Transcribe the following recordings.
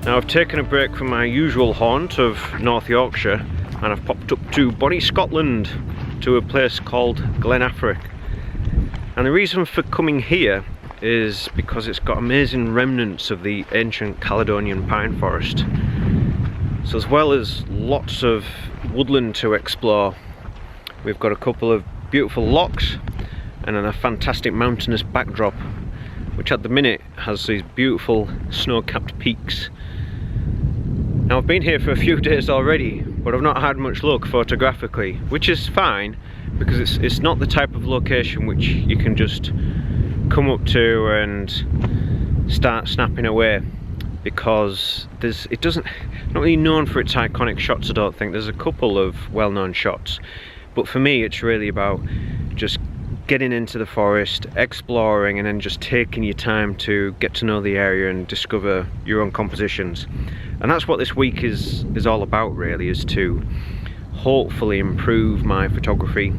Now I've taken a break from my usual haunt of North Yorkshire and I've popped up to Bonnie, Scotland, to a place called Glen Affric. And the reason for coming here is because it's got amazing remnants of the ancient Caledonian pine forest. So as well as lots of woodland to explore, we've got a couple of beautiful lochs and then a fantastic mountainous backdrop, which at the minute has these beautiful snow-capped peaks. Now I've been here for a few days already, but I've not had much luck photographically, which is fine because it's not the type of location which you can just come up to and start snapping away, because not really known for its iconic shots. I don't think there's a couple of well-known shots, but for me it's really about just getting into the forest, exploring, and then just taking your time to get to know the area and discover your own compositions. And that's what this week is all about, really, is to hopefully improve my photography,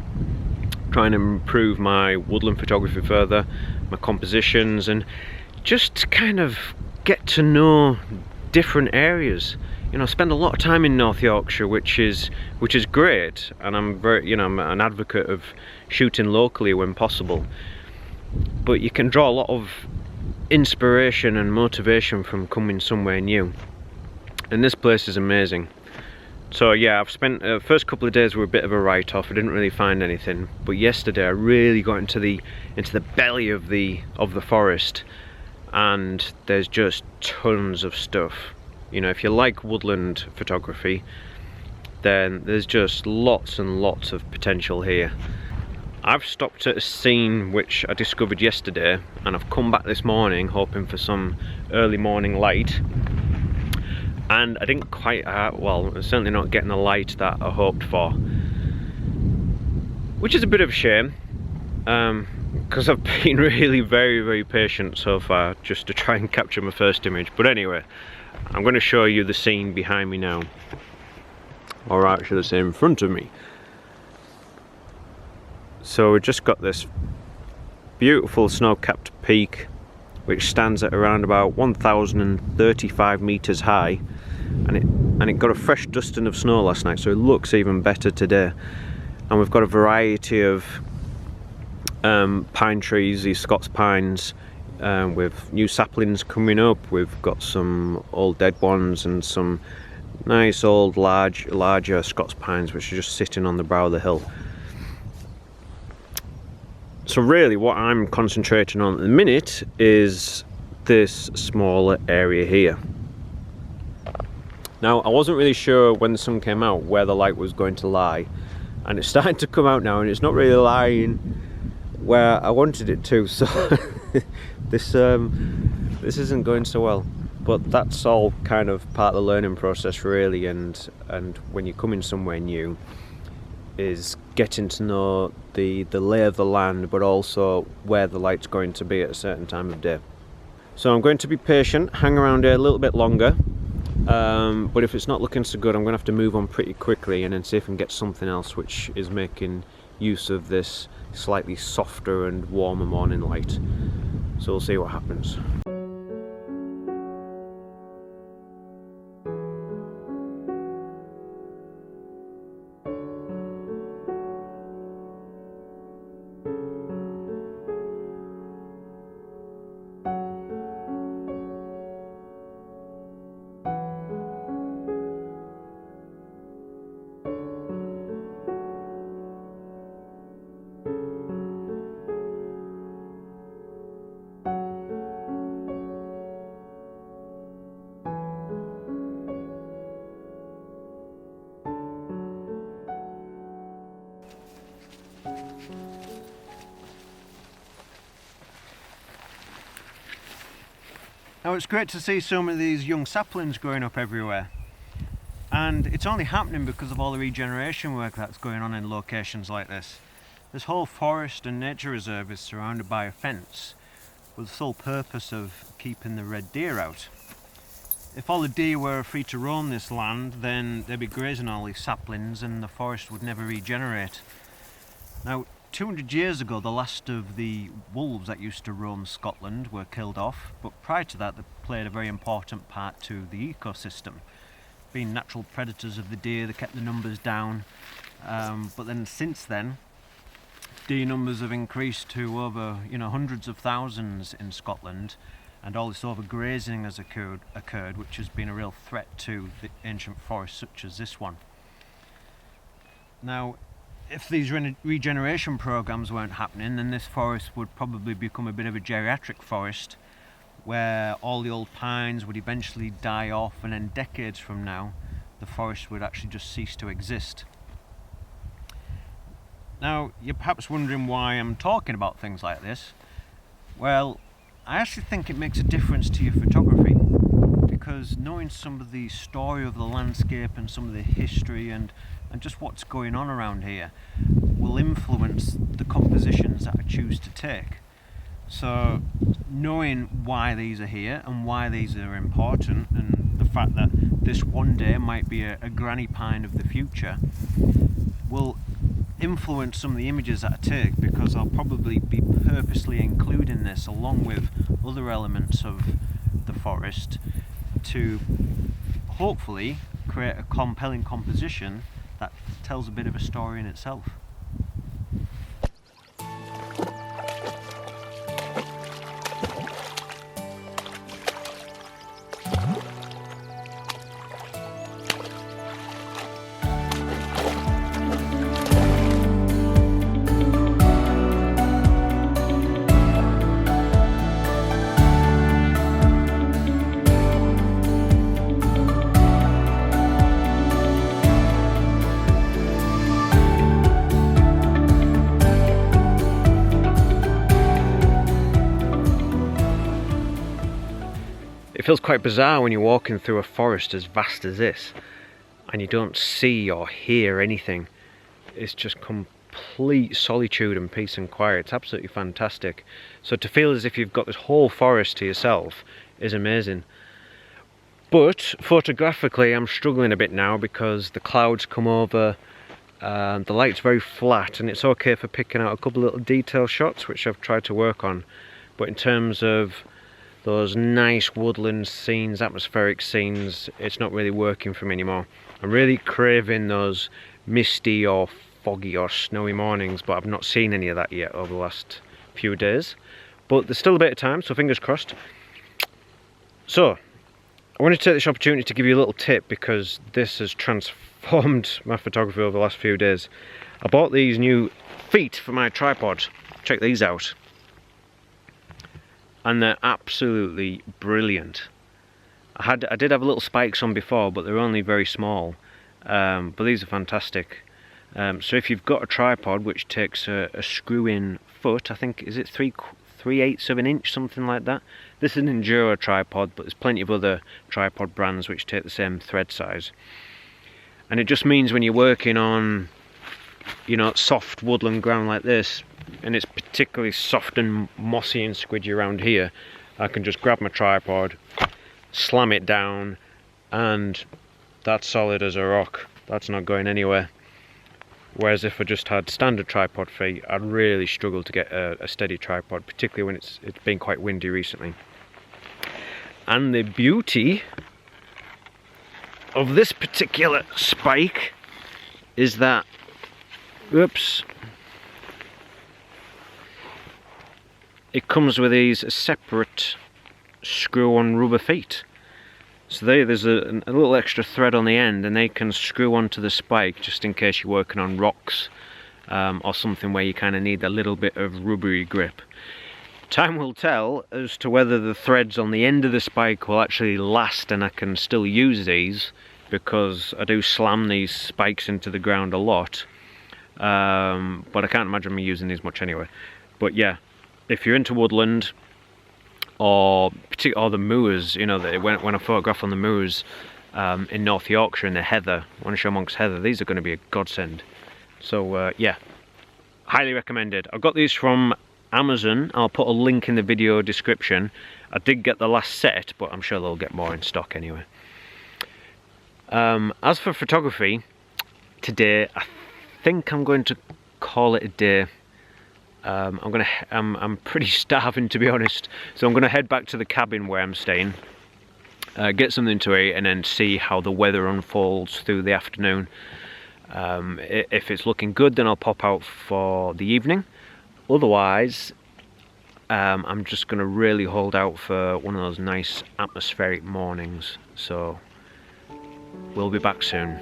trying to improve my woodland photography further, my compositions, and just kind of get to know different areas. You know, I spend a lot of time in North Yorkshire, which is great, and I'm I'm an advocate of shooting locally when possible. But you can draw a lot of inspiration and motivation from coming somewhere new. And this place is amazing. So yeah, I've spent the first couple of days were a bit of a write-off. I didn't really find anything, but yesterday I really got into the belly of the forest, and there's just tons of stuff. You know, if you like woodland photography, then there's just lots and lots of potential here. I've stopped at a scene which I discovered yesterday, and I've come back this morning hoping for some early morning light. And I didn't quite, well, I'm certainly not getting the light that I hoped for, which is a bit of a shame, because I've been really very patient so far just to try and capture my first image. But anyway, I'm going to show you the scene behind me now, or actually say in front of me. So we've just got this beautiful snow-capped peak which stands at around about 1,035 meters high, and it got a fresh dusting of snow last night, so it looks even better today. And we've got a variety of pine trees, these Scots pines, with new saplings coming up. We've got some old dead ones and some nice old larger Scots pines which are just sitting on the brow of the hill. So really what I'm concentrating on at the minute is this smaller area here. Now I wasn't really sure when the sun came out where the light was going to lie, and it's starting to come out now, and it's not really lying where I wanted it to, so this isn't going so well. But that's all kind of part of the learning process, really, and when you're coming somewhere new, is getting to know the lay of the land, but also where the light's going to be at a certain time of day. So I'm going to be patient, hang around here a little bit longer, but if it's not looking so good, I'm going to have to move on pretty quickly and then see if I can get something else which is making use of this slightly softer and warmer morning light. So we'll see what happens. Now it's great to see some of these young saplings growing up everywhere, and it's only happening because of all the regeneration work that's going on in locations like this. This whole forest and nature reserve is surrounded by a fence with the sole purpose of keeping the red deer out. If all the deer were free to roam this land, then they'd be grazing all these saplings and the forest would never regenerate. Now, 200 years ago, the last of the wolves that used to roam Scotland were killed off, but prior to that they played a very important part to the ecosystem. Being natural predators of the deer, they kept the numbers down, but then since then deer numbers have increased to over, hundreds of thousands in Scotland, and all this overgrazing has occurred, which has been a real threat to the ancient forests such as this one. Now, if these regeneration programs weren't happening, then this forest would probably become a bit of a geriatric forest, where all the old pines would eventually die off, and then decades from now the forest would actually just cease to exist. Now, you're perhaps wondering why I'm talking about things like this. Well, I actually think it makes a difference to your photography, because knowing some of the story of the landscape and some of the history and just what's going on around here will influence the compositions that I choose to take. So knowing why these are here and why these are important, and the fact that this one day might be a granny pine of the future, will influence some of the images that I take, because I'll probably be purposely including this along with other elements of the forest to hopefully create a compelling composition that tells a bit of a story in itself. It feels quite bizarre when you're walking through a forest as vast as this and you don't see or hear anything. It's just complete solitude and peace and quiet. It's absolutely fantastic. So to feel as if you've got this whole forest to yourself is amazing. But photographically I'm struggling a bit now because the clouds come over, the light's very flat, and it's okay for picking out a couple of little detail shots which I've tried to work on, but in terms of those nice woodland scenes, atmospheric scenes, it's not really working for me anymore. I'm really craving those misty or foggy or snowy mornings, but I've not seen any of that yet over the last few days. But there's still a bit of time, so fingers crossed. So, I wanted to take this opportunity to give you a little tip, because this has transformed my photography over the last few days. I bought these new feet for my tripod. Check these out. And they're absolutely brilliant. I did have little spikes on before, but they're only very small. But these are fantastic. So if you've got a tripod which takes a screw-in foot, I think, is it 3/8 of an inch, something like that. This is an Enduro tripod, but there's plenty of other tripod brands which take the same thread size. And it just means when you're working on, soft woodland ground like this, and it's particularly soft and mossy and squidgy around here, I can just grab my tripod, slam it down, and that's solid as a rock. That's not going anywhere. Whereas if I just had standard tripod feet, I'd really struggle to get a steady tripod, particularly when it's been quite windy recently. And the beauty of this particular spike is that, oops, it comes with these separate screw-on rubber feet. So there's a little extra thread on the end, and they can screw onto the spike just in case you're working on rocks or something where you kind of need a little bit of rubbery grip. Time will tell as to whether the threads on the end of the spike will actually last and I can still use these, because I do slam these spikes into the ground a lot. But I can't imagine me using these much anyway. But yeah, if you're into woodland, or the moors, when I photograph on the moors in North Yorkshire in the heather, when I show amongst heather, these are going to be a godsend. So yeah, highly recommended. I got these from Amazon. I'll put a link in the video description. I did get the last set, but I'm sure they'll get more in stock anyway. As for photography, today I think I'm going to call it a day. I'm pretty starving, to be honest, so I'm gonna head back to the cabin where I'm staying, get something to eat, and then see how the weather unfolds through the afternoon. If it's looking good, then I'll pop out for the evening. Otherwise, I'm just gonna really hold out for one of those nice atmospheric mornings. So we'll be back soon.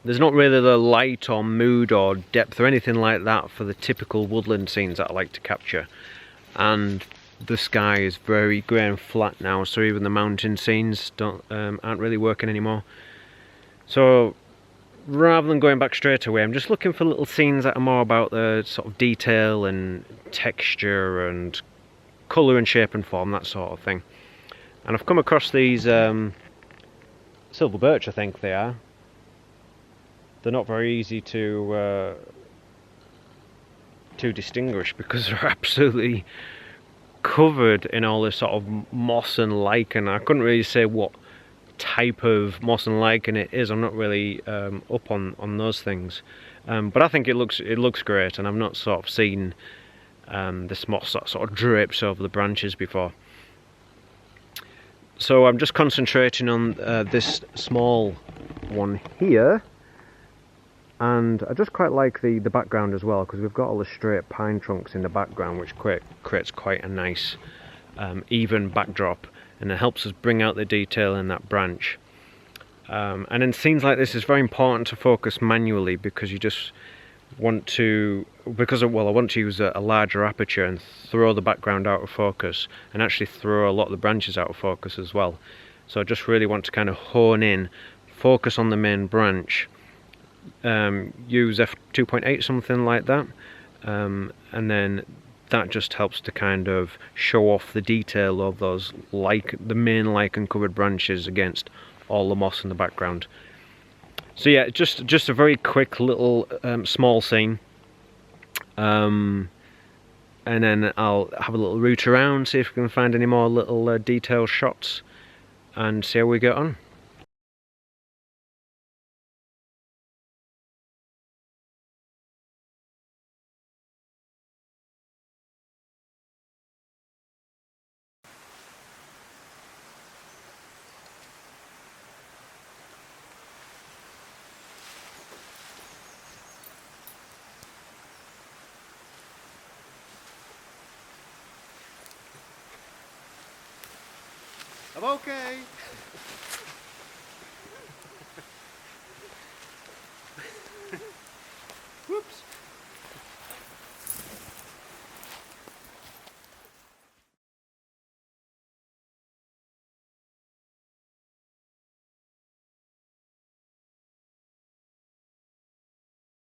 There's not really the light or mood or depth or anything like that for the typical woodland scenes that I like to capture, and the sky is very grey and flat now, so even the mountain scenes aren't really working anymore. So rather than going back straight away, I'm just looking for little scenes that are more about the sort of detail and texture and colour and shape and form, that sort of thing. And I've come across these silver birch, I think they are. They're not very easy to distinguish because they're absolutely covered in all this sort of moss and lichen. I couldn't really say what type of moss and lichen it is. I'm not really up on those things, but I think it looks great, and I've not sort of seen this moss that sort of drapes over the branches before. So I'm just concentrating on this small one here. And I just quite like the background as well, because we've got all the straight pine trunks in the background, which creates quite a nice even backdrop, and it helps us bring out the detail in that branch. And in scenes like this, it's very important to focus manually, because you just want to, I want to use a larger aperture and throw the background out of focus, and actually throw a lot of the branches out of focus as well. So I just really want to kind of hone in, focus on the main branch, use f2.8, something like that, and then that just helps to kind of show off the detail of those the main lichen covered branches against all the moss in the background. So yeah, just a very quick little small scene, and then I'll have a little route around, see if we can find any more little detail shots, and see how we get on. I'm okay.